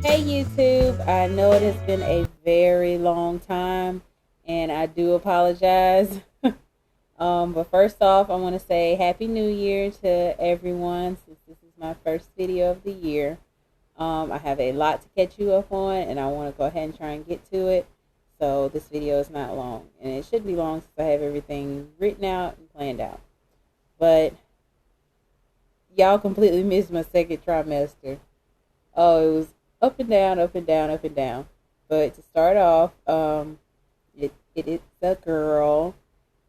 Hey YouTube, I know it has been a very long time and I do apologize. But first off, I want to say Happy New Year to everyone since this is my first video of the year. I have a lot to catch you up on and I want to go ahead and try and get to it. So this video is not long and it should be long since I have everything written out and planned out. But y'all completely missed my second trimester. Oh, it was up and down, up and down, up and down. But to start off, it is a girl.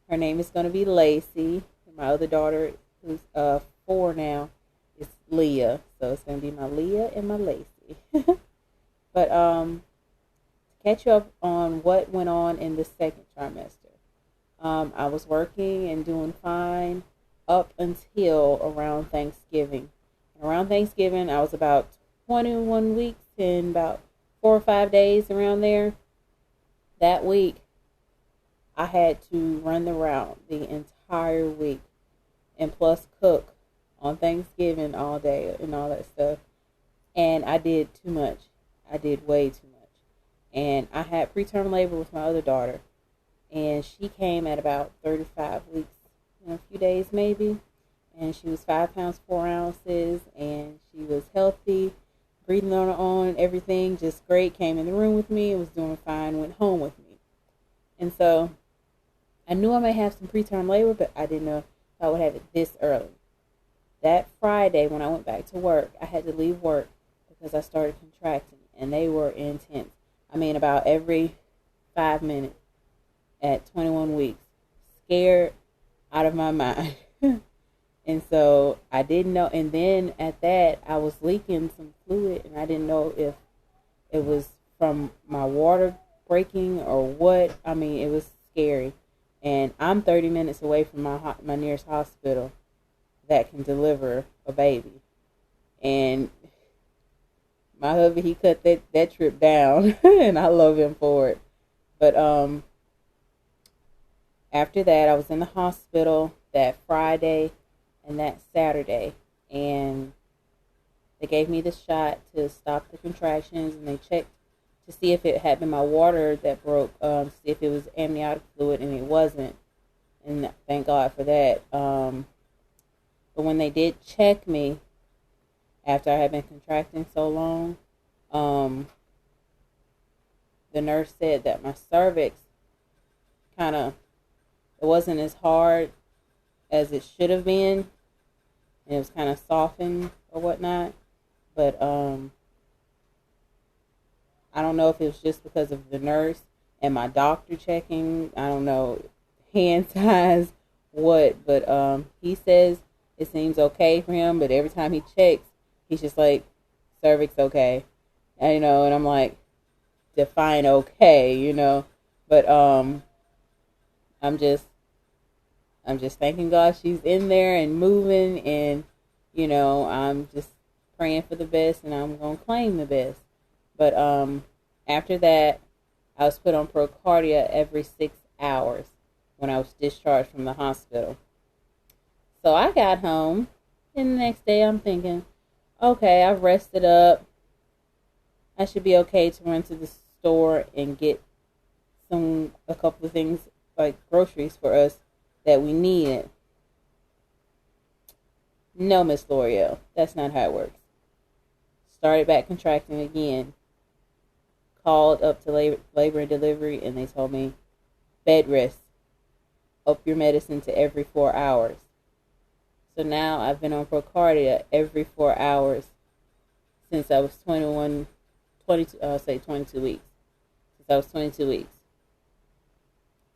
Her name is going to be Lacey. My other daughter, who's 4 now, is Leah. So it's going to be my Leah and my Lacey. But to catch you up on what went on in the second trimester, I was working and doing fine up until around Thanksgiving. And around Thanksgiving, I was about 21 weeks and about 4 or 5 days around there. That week, I had to run the route the entire week and plus cook on Thanksgiving all day and all that stuff. And I did too much. I did way too much. And I had preterm labor with my other daughter. And she came at about 35 weeks in a few days maybe. And she was 5 pounds 4 ounces. And she was healthy, breathing on her own, everything just great. Came in the room with me and was doing fine, went home with me. And so I knew I may have some preterm labor, but I didn't know if I would have it this early. That Friday when I went back to work, I had to leave work because I started contracting, and they were intense. I mean, about every 5 minutes at 21 weeks. Scared out of my mind. And so I didn't know, and then at that, I was leaking some fluid, and I didn't know if it was from my water breaking or what. I mean, it was scary. And I'm 30 minutes away from my nearest hospital that can deliver a baby. And my hubby, he cut that trip down, and I love him for it. But after that, I was in the hospital that Friday and that Saturday, and they gave me the shot to stop the contractions, and they checked to see if it had been my water that broke, to see if it was amniotic fluid, and it wasn't, and thank God for that. But when they did check me after I had been contracting so long, the nurse said that my cervix kind of, it wasn't as hard as it should have been, and it was kind of softened or whatnot. But I don't know if it was just because of the nurse and my doctor checking. I don't know, hand size, what. But he says it seems okay for him. But every time he checks, he's just like, cervix okay, and, and I'm like, define okay. But I'm just thanking God she's in there and moving, and I'm just praying for the best, and I'm gonna claim the best. But after that, I was put on Procardia every 6 hours when I was discharged from the hospital. So I got home, and the next day I'm thinking, okay, I've rested up. I should be okay to run to the store and get a couple of things like groceries for us that we needed. No, Miss L'Oreal, that's not how it works. Started back contracting again. Called up to labor and delivery, and they told me, bed rest. Up your medicine to every 4 hours. So now I've been on Procardia every 4 hours since I was 22 weeks. Since I was 22 weeks.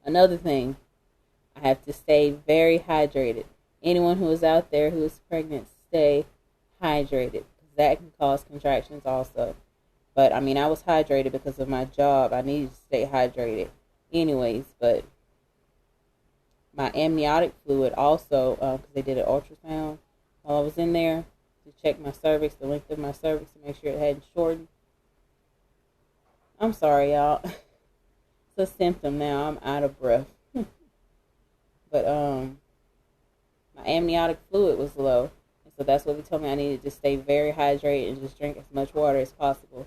Another thing, I have to stay very hydrated. Anyone who is out there who is pregnant, stay hydrated. That can cause contractions also. But I mean, I was hydrated because of my job. I needed to stay hydrated anyways. But my amniotic fluid also, because they did an ultrasound while I was in there to check my cervix, the length of my cervix, to make sure it hadn't shortened. I'm sorry, y'all. It's a symptom now. I'm out of breath. But my amniotic fluid was low. And so that's what they told me. I needed to stay very hydrated and just drink as much water as possible.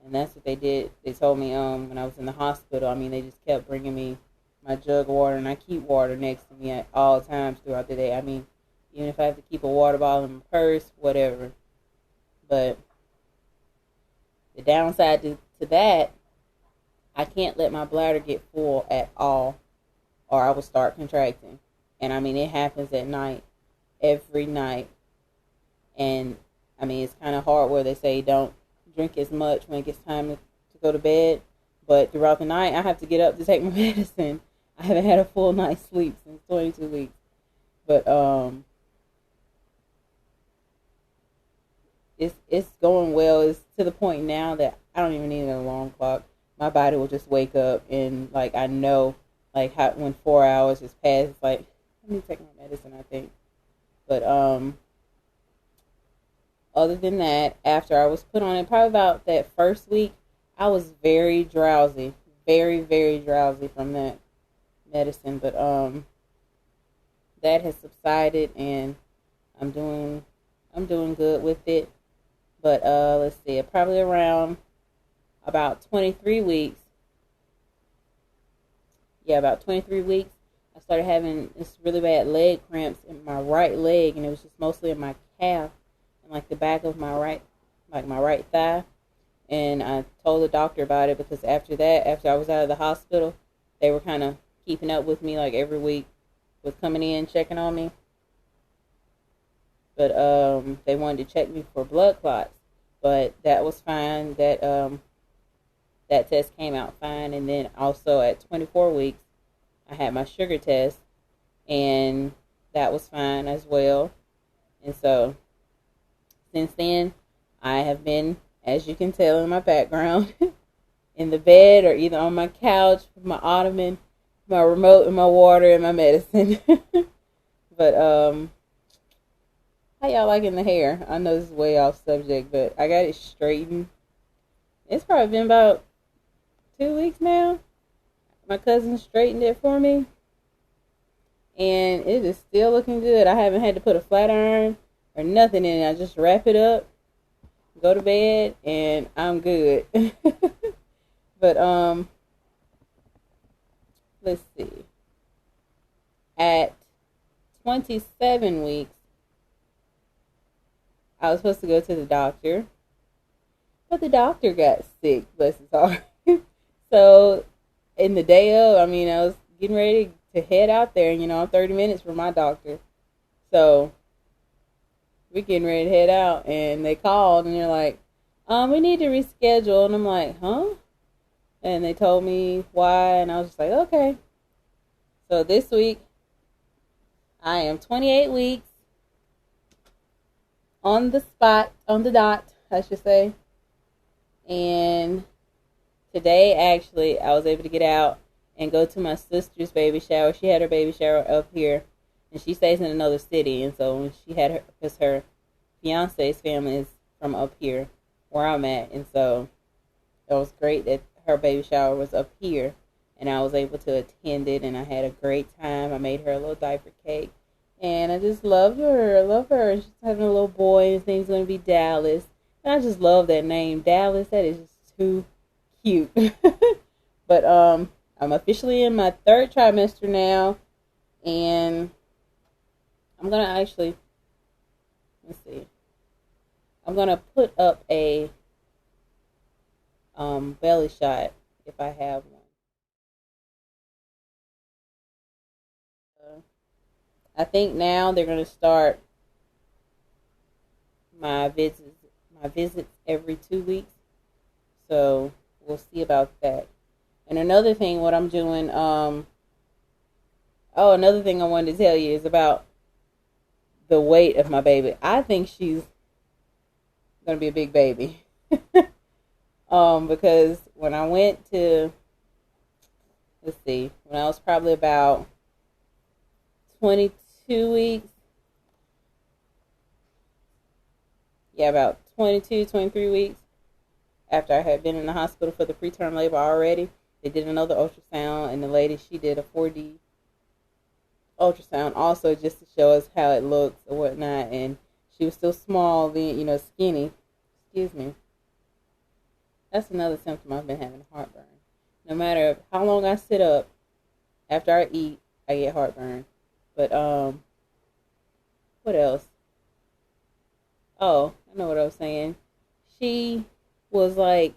And that's what they did. They told me when I was in the hospital. I mean, they just kept bringing me my jug of water, and I keep water next to me at all times throughout the day. I mean, even if I have to keep a water bottle in my purse, whatever. But the downside to that, I can't let my bladder get full at all, or I will start contracting. And I mean, it happens at night, every night. And I mean, it's kind of hard where they say don't drink as much when it gets time to go to bed. But throughout the night, I have to get up to take my medicine. I haven't had a full night's sleep since 22 weeks. But it's going well. It's to the point now that I don't even need an alarm clock. My body will just wake up, and like I know, like how when 4 hours has passed, it's like I need to take my medicine, I think. But other than that, after I was put on it, probably about that first week, I was very drowsy, very, very drowsy from that medicine. But that has subsided, and I'm doing good with it. But let's see, probably around about 23 weeks. Yeah, about 23 weeks, I started having this really bad leg cramps in my right leg, and it was just mostly in my calf and like the back of my right, like my right thigh. And I told the doctor about it because after that, after I was out of the hospital, they were kind of keeping up with me like every week, was coming in checking on me. But they wanted to check me for blood clots, but that was fine. That test came out fine. And then also at 24 weeks, I had my sugar test, and that was fine as well. And so since then, I have been, as you can tell in my background, in the bed or either on my couch, my ottoman, my remote, and my water and my medicine. But how y'all liking the hair? I know this is way off subject, but I got it straightened. It's probably been about 2 weeks now. My cousin straightened it for me, and it is still looking good. I haven't had to put a flat iron or nothing in it. I just wrap it up, go to bed, and I'm good. But let's see. At 27 weeks, I was supposed to go to the doctor, but the doctor got sick, bless his heart. So in the day of, I mean, I was getting ready to head out there, and I'm 30 minutes from my doctor. So we're getting ready to head out, and they called, and they're like, we need to reschedule. And I'm like, huh? And they told me why, and I was just like, okay. So this week, I am 28 weeks on the spot, on the dot, I should say. And today, actually, I was able to get out and go to my sister's baby shower. She had her baby shower up here, and she stays in another city. And so when she had her, because her fiance's family is from up here where I'm at. And so it was great that her baby shower was up here, and I was able to attend it, and I had a great time. I made her a little diaper cake, and I just love her. I love her. And she's having a little boy, and his name's going to be Dallas. And I just love that name, Dallas. That is just too cute. But I'm officially in my third trimester now, and I'm going to actually, let's see, I'm going to put up a belly shot if I have one. I think now they're going to start my visits every 2 weeks. So we'll see about that. And another thing, what I'm doing, another thing I wanted to tell you is about the weight of my baby. I think she's going to be a big baby. Because when I went to, when I was probably about 22 weeks, about 22, 23 weeks, after I had been in the hospital for the preterm labor already, they did another ultrasound, and the lady, she did a 4D ultrasound also just to show us how it looks or whatnot, and she was still small then, skinny, excuse me. That's another symptom I've been having, heartburn. No matter how long I sit up after I eat, I get heartburn. But what else? Oh, I know what I was saying. She was like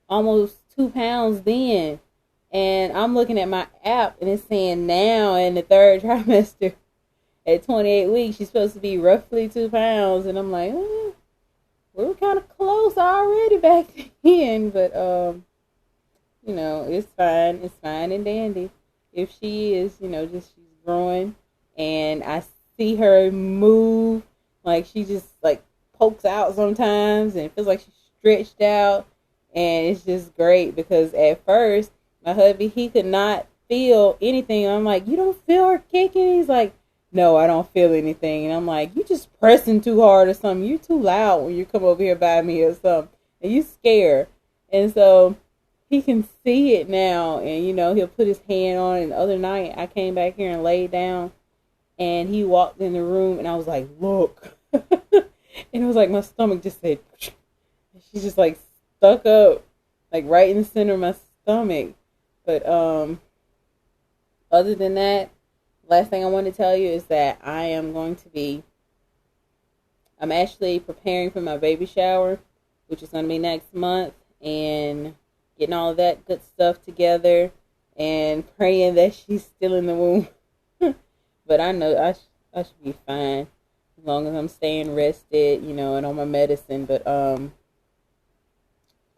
almost 2 pounds then, and I'm looking at my app and it's saying now in the third trimester at 28 weeks she's supposed to be roughly 2 pounds, and I'm like, we were kind of close already back then, but it's fine and dandy. If she is, just she's growing, and I see her move, like she just like pokes out sometimes, and it feels like she's stretched out, and it's just great because at first my hubby, he could not feel anything. I'm like, you don't feel her kicking? He's like, no, I don't feel anything. And I'm like, you just pressing too hard or something. You're too loud when you come over here by me or something, and you scared. And so he can see it now, and he'll put his hand on it. And the other night I came back here and laid down, and he walked in the room, and I was like, look. And it was like my stomach just said, she's just like stuck up, like right in the center of my stomach. But other than that, last thing I want to tell you is that I'm actually preparing for my baby shower, which is going to be next month, and getting all of that good stuff together and praying that she's still in the womb. But I know I should be fine as long as I'm staying rested, and on my medicine. But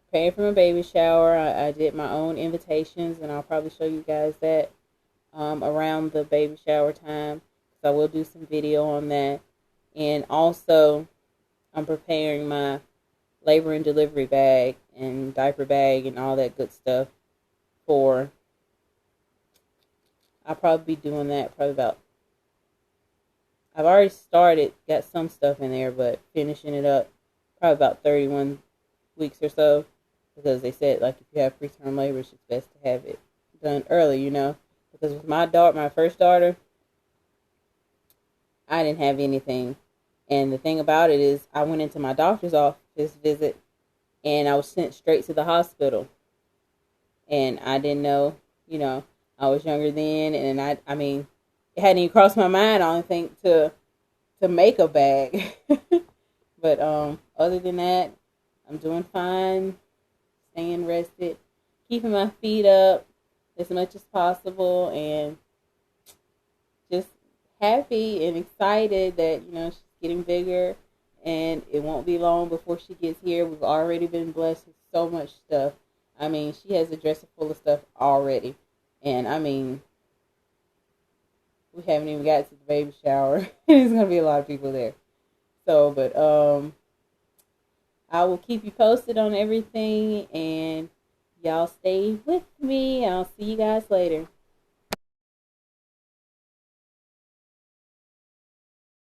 preparing for my baby shower, I did my own invitations, and I'll probably show you guys that around the baby shower time. So I will do some video on that. And also, I'm preparing my labor and delivery bag and diaper bag and all that good stuff for, I'll probably be doing that I've already started, got some stuff in there, but finishing it up probably about 31 weeks or so, because they said, like, if you have preterm labor, it's just best to have it done early, because with my first daughter, I didn't have anything. And the thing about it is, I went into my doctor's office visit, and I was sent straight to the hospital. And I didn't know, I was younger then, and I mean, it hadn't even crossed my mind, I don't think, to make a bag. But other than that, I'm doing fine, staying rested, keeping my feet up as much as possible, and just happy and excited that, she's getting bigger, and it won't be long before she gets here. We've already been blessed with so much stuff. I mean, she has a dresser full of stuff already. And I mean, we haven't even got to the baby shower. There's going to be a lot of people there. So, but I will keep you posted on everything, and y'all stay with me. I'll see you guys later.